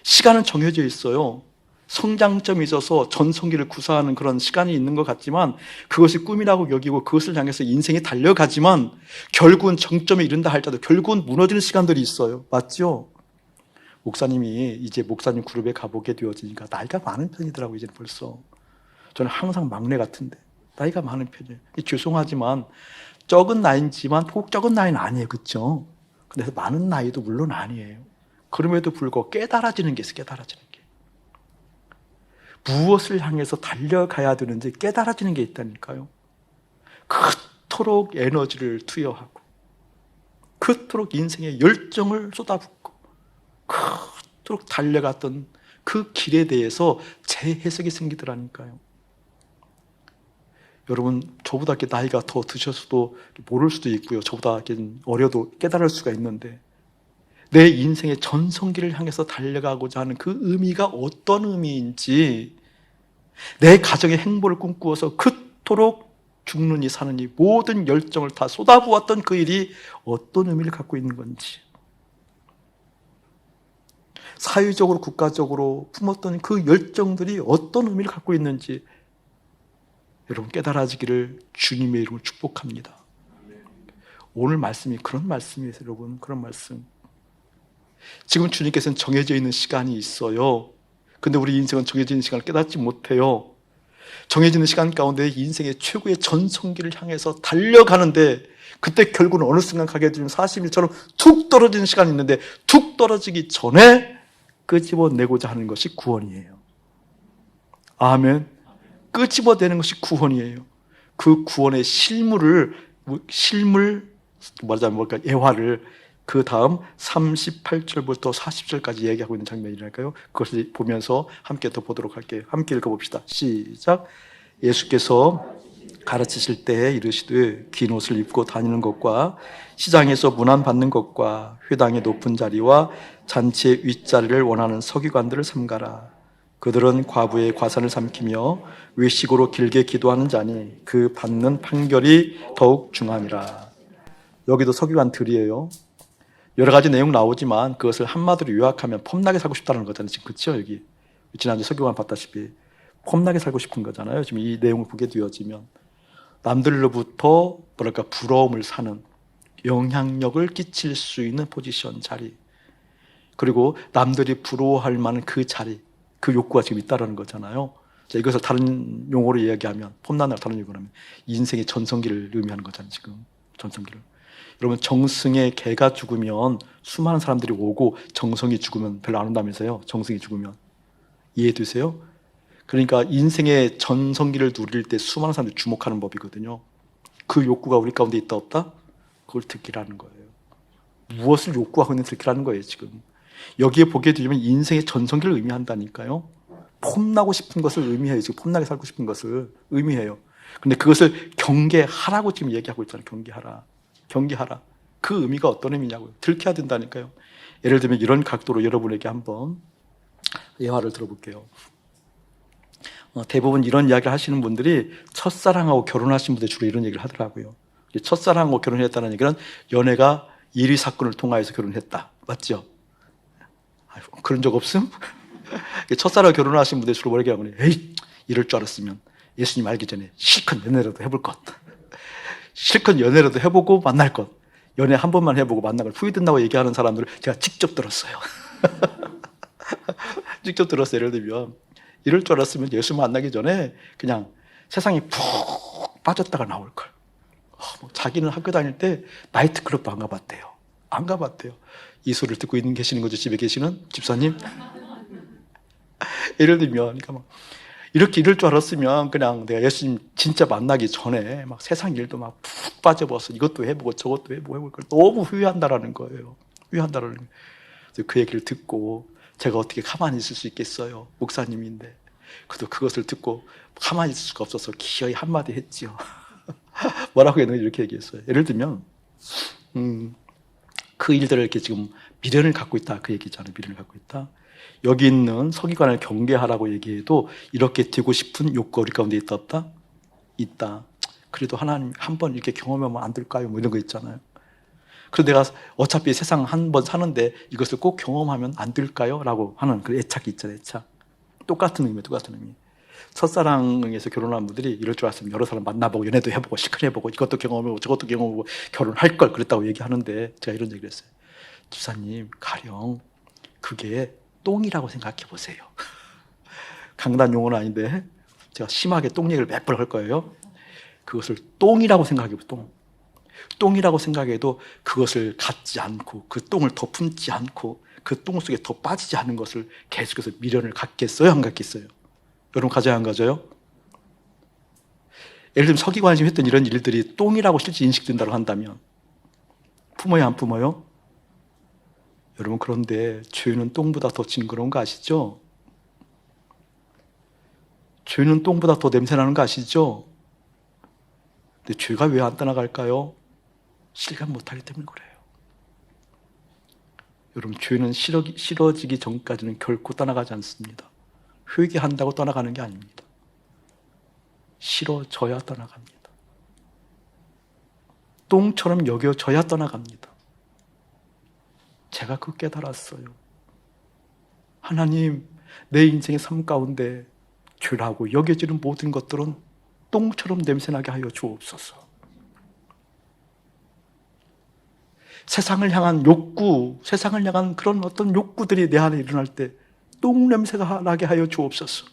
시간은 정해져 있어요. 성장점이 있어서 전성기를 구사하는 그런 시간이 있는 것 같지만 그것이 꿈이라고 여기고 그것을 향해서 인생이 달려가지만 결국은 정점에 이른다 할지라도 결국은 무너지는 시간들이 있어요. 맞죠? 목사님이 이제 목사님 그룹에 가보게 되어지니까 나이가 많은 편이더라고요. 이제는 벌써. 저는 항상 막내 같은데 나이가 많은 편이에요. 죄송하지만 적은 나이지만 꼭 적은 나이는 아니에요. 그렇죠? 그래서 많은 나이도 물론 아니에요. 그럼에도 불구하고 깨달아지는 게 있어요. 깨달아지는 게. 무엇을 향해서 달려가야 되는지 깨달아지는 게 있다니까요. 그토록 에너지를 투여하고 그토록 인생의 열정을 쏟아붓고 그토록 달려갔던 그 길에 대해서 재해석이 생기더라니까요. 여러분, 저보다 나이가 더 드셔서도 모를 수도 있고요. 저보다 어려도 깨달을 수가 있는데 내 인생의 전성기를 향해서 달려가고자 하는 그 의미가 어떤 의미인지, 내 가정의 행보를 꿈꾸어서 그토록 죽느니 사느니 모든 열정을 다 쏟아부었던 그 일이 어떤 의미를 갖고 있는 건지, 사회적으로 국가적으로 품었던 그 열정들이 어떤 의미를 갖고 있는지 여러분 깨달아지기를 주님의 이름으로 축복합니다. 오늘 말씀이 그런 말씀이에요. 여러분, 그런 말씀. 지금 주님께서는 정해져 있는 시간이 있어요. 근데 우리 인생은 정해져 있는 시간을 깨닫지 못해요. 정해지는 시간 가운데 인생의 최고의 전성기를 향해서 달려가는데 그때 결국은 어느 순간 가게 되면 40일처럼 툭 떨어지는 시간이 있는데 툭 떨어지기 전에 끄집어내고자 하는 것이 구원이에요. 아멘. 끄집어내는 것이 구원이에요. 그 구원의 실물 말하자면 뭘까, 예화를 그 다음 38절부터 40절까지 얘기하고 있는 장면이랄까요? 그것을 보면서 함께 더 보도록 할게요. 함께 읽어봅시다. 시작. 예수께서 가르치실 때 이르시되 긴 옷을 입고 다니는 것과 시장에서 문안 받는 것과 회당의 높은 자리와 잔치의 윗자리를 원하는 서기관들을 삼가라. 그들은 과부의 과산을 삼키며 외식으로 길게 기도하는 자니 그 받는 판결이 더욱 중함이라. 여기도 서기관들이에요. 여러 가지 내용 나오지만 그것을 한마디로 요약하면 폼나게 살고 싶다는 거잖아요. 지금 그렇죠? 여기 지난주 서기관 봤다시피 폼나게 살고 싶은 거잖아요. 지금 이 내용을 보게 되어지면 남들로부터 뭐랄까 부러움을 사는, 영향력을 끼칠 수 있는 포지션, 자리, 그리고 남들이 부러워할 만한 그 자리, 그 욕구가 지금 있다는 거잖아요. 자, 이것을 다른 용어로 이야기하면, 폼나는 다른 용어로 하면 인생의 전성기를 의미하는 거잖아요. 지금 전성기를. 여러분, 정승의 개가 죽으면 수많은 사람들이 오고 정성이 죽으면 별로 안 온다면서요. 정성이 죽으면. 이해되세요? 그러니까 인생의 전성기를 누릴 때 수많은 사람들이 주목하는 법이거든요. 그 욕구가 우리 가운데 있다 없다? 그걸 듣기라는 거예요. 무엇을 욕구하고 있는 듣기라는 거예요. 지금 여기에 보게 되면 인생의 전성기를 의미한다니까요. 폼나고 싶은 것을 의미해요. 지금 폼나게 살고 싶은 것을 의미해요. 근데 그것을 경계하라고 지금 얘기하고 있잖아요. 경계하라. 경계하라. 그 의미가 어떤 의미냐고요. 들켜야 된다니까요. 예를 들면 이런 각도로 여러분에게 한번 예화를 들어볼게요. 대부분 이런 이야기를 하시는 분들이 첫사랑하고 결혼하신 분들 주로 이런 얘기를 하더라고요. 첫사랑하고 결혼했다는 얘기는 연애가 1위 사건을 통하여서 결혼했다. 맞죠? 그런 적 없음? 첫사랑 결혼하신 분들 주로 뭐라고 하면 에이, 이럴 줄 알았으면 예수님 알기 전에 실컷 연애라도 해볼 것. 실컷 연애라도 해보고 만날 것. 연애 한 번만 해보고 만나면 후회된다고 얘기하는 사람들을 제가 직접 들었어요. 직접 들었어요. 예를 들면 이럴 줄 알았으면 예수 만나기 전에 그냥 세상에 푹 빠졌다가 나올걸. 자기는 학교 다닐 때 나이트클럽도 안 가봤대요. 안 가봤대요. 이 소리를 듣고 있는 계시는 거죠. 집에 계시는 집사님. 예를 들면 그러니까 막 이렇게 이럴 줄 알았으면 그냥 내가 예수님 진짜 만나기 전에 막 세상 일도 막 푹 빠져버려서 이것도 해보고 저것도 해보고 그걸 너무 후회한다라는 거예요. 후회한다라는 거예요. 그래서 그 얘기를 듣고 제가 어떻게 가만히 있을 수 있겠어요. 목사님인데. 그래도 그것을 듣고 가만히 있을 수가 없어서 기어이 한마디 했지요. 뭐라고 했는지 이렇게 얘기했어요. 예를 들면 그 일들을 이렇게 지금 미련을 갖고 있다. 그 얘기잖아요. 미련을 갖고 있다. 여기 있는 서기관을 경계하라고 얘기해도 이렇게 되고 싶은 욕구가 우리 가운데 있다 없다? 있다. 그래도 하나님 한번 이렇게 경험하면 안 될까요? 뭐 이런 거 있잖아요. 그래서 내가 어차피 세상 한 번 사는데 이것을 꼭 경험하면 안 될까요? 라고 하는 그 애착이 있잖아요. 애착. 똑같은 의미, 똑같은 의미. 첫사랑에서 결혼한 분들이 이럴 줄 알았으면 여러 사람 만나보고 연애도 해보고 실컷 해보고 이것도 경험해보고 저것도 경험해보고 결혼할 걸 그랬다고 얘기하는데 제가 이런 얘기를 했어요. 집사님, 가령 그게 똥이라고 생각해 보세요. 강단 용어는 아닌데 제가 심하게 똥 얘기를 몇 번 할 거예요. 그것을 똥이라고 생각해 보세요. 똥. 똥이라고 생각해도 그것을 갖지 않고 그 똥을 더 품지 않고 그 똥 속에 더 빠지지 않은 것을 계속해서 미련을 갖겠어요? 안 갖겠어요? 여러분 가져야 안 가져요? 예를 들면 서기관이 지금 했던 이런 일들이 똥이라고 실제 인식된다고 한다면 품어요 안 품어요? 여러분 그런데 죄는 똥보다 더 징그러운 거 아시죠? 죄는 똥보다 더 냄새나는 거 아시죠? 근데 죄가 왜 안 떠나갈까요? 실감 못하기 때문에 그래요. 여러분 죄는 싫어지기 전까지는 결코 떠나가지 않습니다. 회개한다고 떠나가는 게 아닙니다. 싫어져야 떠나갑니다. 똥처럼 여겨져야 떠나갑니다. 제가 그 깨달았어요. 하나님, 내 인생의 삶 가운데 죄라고 여겨지는 모든 것들은 똥처럼 냄새나게 하여 주옵소서. 세상을 향한 욕구, 세상을 향한 그런 어떤 욕구들이 내 안에 일어날 때 똥 냄새가 나게 하여 주옵소서.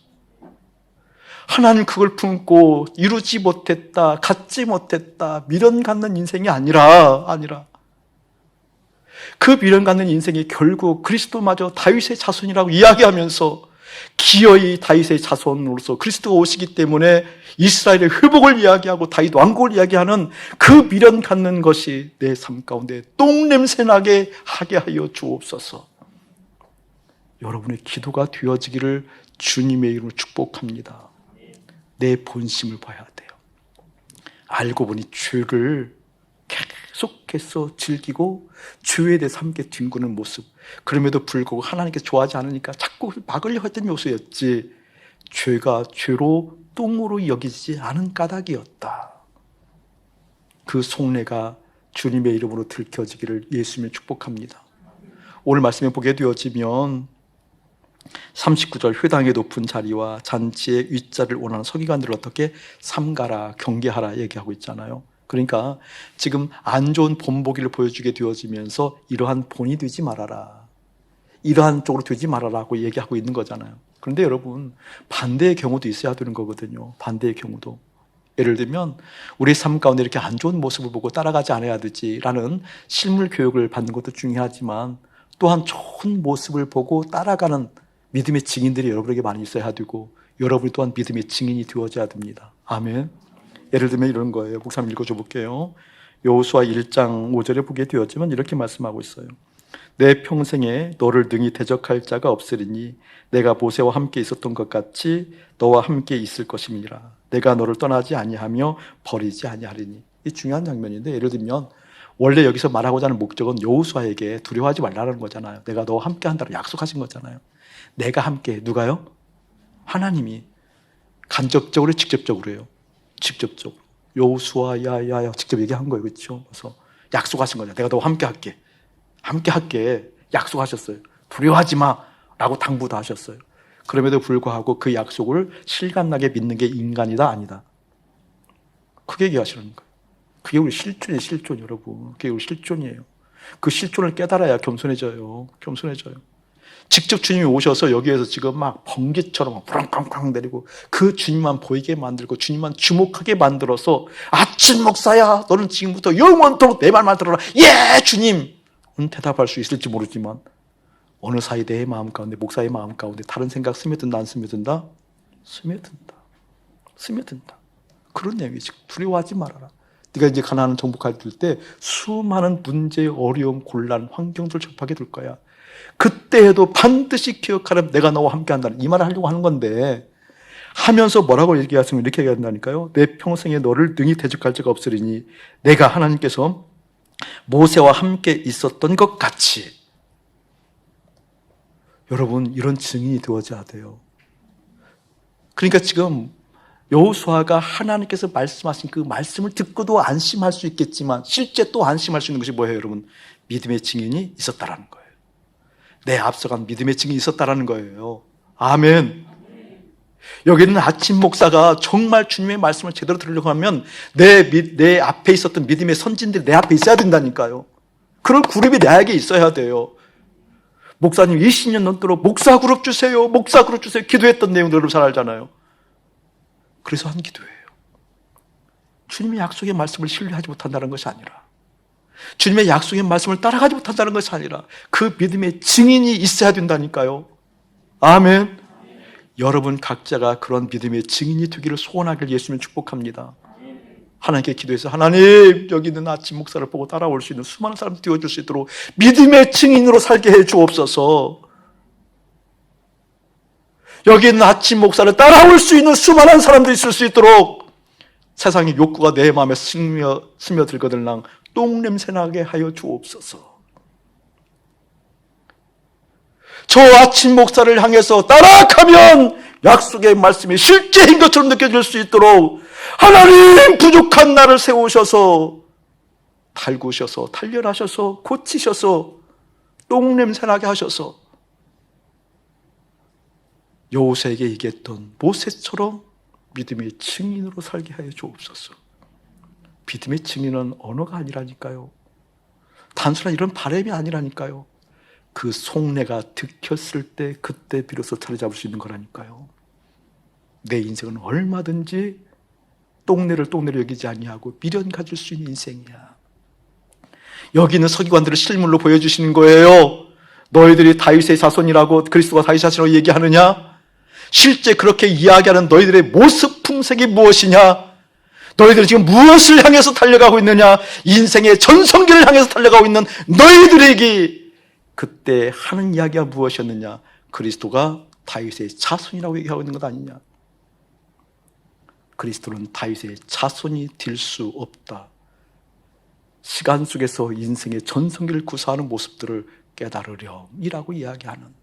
하나님 그걸 품고 이루지 못했다, 갖지 못했다, 미련 갖는 인생이 아니라 그 미련 갖는 인생이 결국 그리스도마저 다윗의 자손이라고 이야기하면서 기어이 다윗의 자손으로서 그리스도가 오시기 때문에 이스라엘의 회복을 이야기하고 다윗 왕국을 이야기하는 그 미련 갖는 것이 내 삶 가운데 똥냄새 나게 하게 하여 주옵소서. 여러분의 기도가 되어지기를 주님의 이름으로 축복합니다. 내 본심을 봐야 돼요. 알고 보니 죄를 계속해서 즐기고 죄에 대해서 함께 뒹구는 모습, 그럼에도 불구하고 하나님께 좋아하지 않으니까 자꾸 막으려고 했던 요소였지, 죄가 죄로 똥으로 여기지 않은 까닭이었다. 그 속내가 주님의 이름으로 들켜지기를 예수님을 축복합니다. 오늘 말씀에 보게 되어지면 39절, 회당의 높은 자리와 잔치의 윗자리를 원하는 서기관들을 어떻게 삼가라, 경계하라 얘기하고 있잖아요. 그러니까 지금 안 좋은 본보기를 보여주게 되어지면서 이러한 본이 되지 말아라, 이러한 쪽으로 되지 말아라고 얘기하고 있는 거잖아요. 그런데 여러분, 반대의 경우도 있어야 되는 거거든요. 반대의 경우도. 예를 들면 우리 삶 가운데 이렇게 안 좋은 모습을 보고 따라가지 않아야 되지라는 실물 교육을 받는 것도 중요하지만, 또한 좋은 모습을 보고 따라가는 믿음의 증인들이 여러분에게 많이 있어야 되고, 여러분이 또한 믿음의 증인이 되어져야 됩니다. 아멘. 예를 들면 이런 거예요. 목사님 읽어줘 볼게요. 여호수아 1장 5절에 보게 되었지만 이렇게 말씀하고 있어요. 내 평생에 너를 능히 대적할 자가 없으리니 내가 모세와 함께 있었던 것 같이 너와 함께 있을 것임이라. 내가 너를 떠나지 아니하며 버리지 아니하리니. 이 중요한 장면인데, 예를 들면 원래 여기서 말하고자 하는 목적은 여호수아에게 두려워하지 말라는 거잖아요. 내가 너와 함께 한다고 약속하신 거잖아요. 내가 함께, 누가요? 하나님이 간접적으로 직접적으로요. 직접적으로 여호수아 야야야 직접 얘기한 거예요. 그렇죠? 그래서 약속하신 거죠. 내가 너와 함께 할게. 함께 할게 약속하셨어요. 두려워하지 마 라고 당부도 하셨어요. 그럼에도 불구하고 그 약속을 실감나게 믿는 게 인간이다 아니다, 그게 얘기하시는 거예요. 그게 우리 실존이에요. 실존, 여러분. 그게 우리 실존이에요. 그 실존을 깨달아야 겸손해져요. 겸손해져요. 직접 주님이 오셔서 여기에서 지금 막 번개처럼 쾅쾅쾅 내리고 그 주님만 보이게 만들고 주님만 주목하게 만들어서, 아침 목사야 너는 지금부터 영원토록 내 말만 들어라, 예 주님! 은 대답할 수 있을지 모르지만, 어느 사이 내 마음 가운데, 목사의 마음 가운데 다른 생각 스며든다 안 스며든다? 스며든다. 스며든다. 그런 내용이지. 두려워하지 말아라. 네가 이제 가나안을 정복할 때 수많은 문제, 어려움, 곤란, 환경들 접하게 될 거야. 그때에도 반드시 기억하라, 내가 너와 함께 한다는, 이 말을 하려고 하는 건데, 하면서 뭐라고 얘기하시면 이렇게 얘기한다니까요. 내 평생에 너를 능히 대적할 자가 없으리니 내가 하나님께서 모세와 함께 있었던 것 같이. 여러분, 이런 증인이 되어져야 돼요. 그러니까 지금 여호수아가 하나님께서 말씀하신 그 말씀을 듣고도 안심할 수 있겠지만, 실제 또 안심할 수 있는 것이 뭐예요, 여러분? 믿음의 증인이 있었다라는 거예요. 내 앞서간 믿음의 증인이 있었다라는 거예요. 아멘. 여기는 아침 목사가 정말 주님의 말씀을 제대로 들으려고 하면 내 앞에 있었던 믿음의 선진들이 내 앞에 있어야 된다니까요. 그런 그룹이 내에게 있어야 돼요. 목사님 20년 넘도록 목사 그룹 주세요, 목사 그룹 주세요 기도했던 내용들을 잘 알잖아요. 그래서 한 기도예요. 주님의 약속의 말씀을 신뢰하지 못한다는 것이 아니라, 주님의 약속의 말씀을 따라가지 못한다는 것이 아니라 그 믿음의 증인이 있어야 된다니까요. 아멘. 여러분 각자가 그런 믿음의 증인이 되기를 소원하길 예수님을 축복합니다. 하나님께 기도해서, 하나님 여기 있는 아침 목사를 보고 따라올 수 있는 수많은 사람들 띄워줄 수 있도록 믿음의 증인으로 살게 해 주옵소서. 여기 있는 아침 목사를 따라올 수 있는 수많은 사람들이 있을 수 있도록 세상의 욕구가 내 마음에 스며들거들랑 똥냄새나게 하여 주옵소서. 저 아침 목사를 향해서 따라가면 약속의 말씀이 실제인 것처럼 느껴질 수 있도록 하나님 부족한 나를 세우셔서 달구셔서 단련하셔서 고치셔서 똥냄새나게 하셔서 여호수아에게 얘기했던 모세처럼 믿음의 증인으로 살게 하여 주옵소서. 믿음의 증인은 언어가 아니라니까요. 단순한 이런 바람이 아니라니까요. 그 속내가 들켰을 때 그때 비로소 자리 잡을 수 있는 거라니까요. 내 인생은 얼마든지 똥내를 여기지 아니하고 미련 가질 수 있는 인생이야. 여기 있는 서기관들을 실물로 보여주시는 거예요. 너희들이 다윗의 자손이라고 그리스도가 다윗 자손이라고 얘기하느냐? 실제 그렇게 이야기하는 너희들의 모습 품색이 무엇이냐? 너희들이 지금 무엇을 향해서 달려가고 있느냐? 인생의 전성기를 향해서 달려가고 있는 너희들에게 그때 하는 이야기가 무엇이었느냐? 그리스도가 다윗의 자손이라고 얘기하고 있는 것 아니냐? 그리스도는 다윗의 자손이 될 수 없다. 시간 속에서 인생의 전성기를 구사하는 모습들을 깨달으렴이라고 이야기하는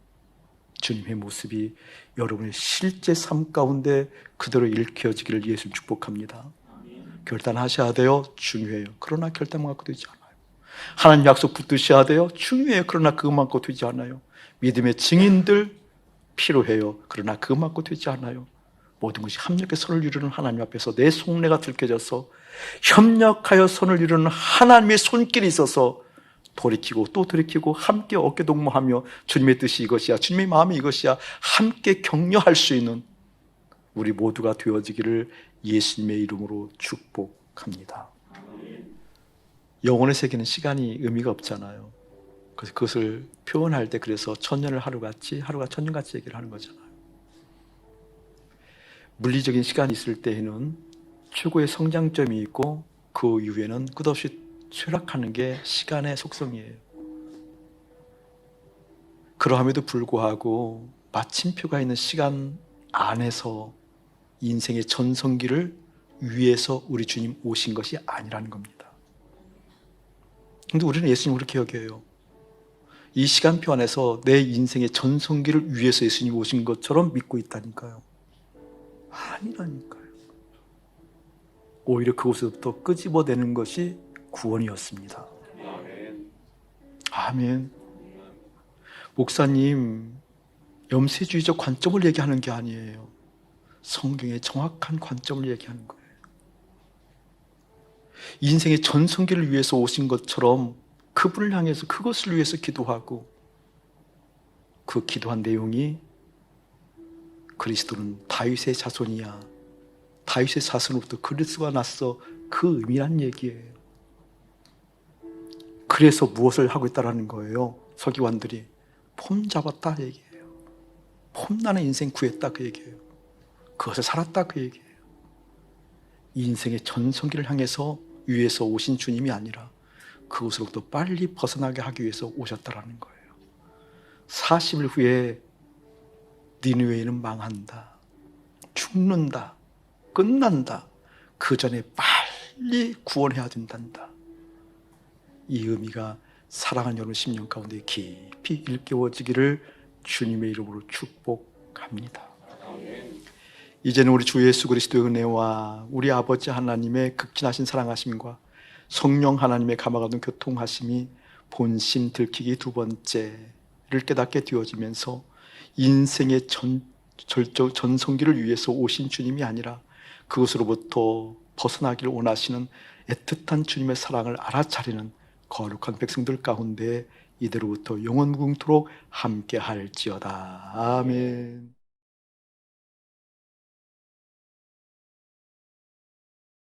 주님의 모습이 여러분의 실제 삶 가운데 그대로 일깨워지기를 예수님 축복합니다. 결단하셔야 돼요. 중요해요. 그러나 결단만 갖고 되지 않아요. 하나님 약속 붙드셔야 돼요. 중요해요. 그러나 그것만 갖고 되지 않아요. 믿음의 증인들 필요해요. 그러나 그것만 갖고 되지 않아요. 모든 것이 협력해 선을 이루는 하나님 앞에서 내 속내가 들켜져서 협력하여 선을 이루는 하나님의 손길이 있어서 돌이키고 또 돌이키고 함께 어깨동무하며 주님의 뜻이 이것이야, 주님의 마음이 이것이야 함께 격려할 수 있는 우리 모두가 되어지기를 예수님의 이름으로 축복합니다. 영혼의 세계는 시간이 의미가 없잖아요. 그래서 그것을 표현할 때 그래서 천년을 하루같이, 하루가 천년같이 얘기를 하는 거잖아요. 물리적인 시간이 있을 때에는 최고의 성장점이 있고 그 이후에는 끝없이 쇠락하는 게 시간의 속성이에요. 그러함에도 불구하고 마침표가 있는 시간 안에서 인생의 전성기를 위해서 우리 주님 오신 것이 아니라는 겁니다. 근데 우리는 예수님을 그렇게 여겨요. 이 시간표 안에서 내 인생의 전성기를 위해서 예수님이 오신 것처럼 믿고 있다니까요. 아니라니까요. 오히려 그곳에서부터 끄집어내는 것이 구원이었습니다. 아멘. 목사님, 염세주의적 관점을 얘기하는 게 아니에요. 성경의 정확한 관점을 얘기하는 거예요. 인생의 전성기를 위해서 오신 것처럼 그분을 향해서 그것을 위해서 기도하고 그 기도한 내용이 그리스도는 다윗의 자손이야. 다윗의 자손으로부터 그리스도가 났어. 그 의미란 얘기예요. 그래서 무엇을 하고 있다라는 거예요? 서기관들이 폼 잡았다 얘기해요. 폼나는 인생 구했다 그 얘기예요. 그것을 살았다 그 얘기예요. 인생의 전성기를 향해서 위에서 오신 주님이 아니라 그것으로부터 빨리 벗어나게 하기 위해서 오셨다라는 거예요. 40일 후에 니느웨는 망한다. 죽는다. 끝난다. 그 전에 빨리 구원해야 된단다. 이 의미가 사랑하는 여러분 심령 가운데 깊이 일깨워지기를 주님의 이름으로 축복합니다. 이제는 우리 주 예수 그리스도의 은혜와 우리 아버지 하나님의 극진하신 사랑하심과 성령 하나님의 감화가동 교통하심이 본심 들키기 두 번째를 깨닫게 되어지면서 인생의 전성기를 위해서 오신 주님이 아니라 그것으로부터 벗어나기를 원하시는 애틋한 주님의 사랑을 알아차리는 거룩한 백성들 가운데 이대로부터 영원무궁토록 함께 할지어다. 아멘.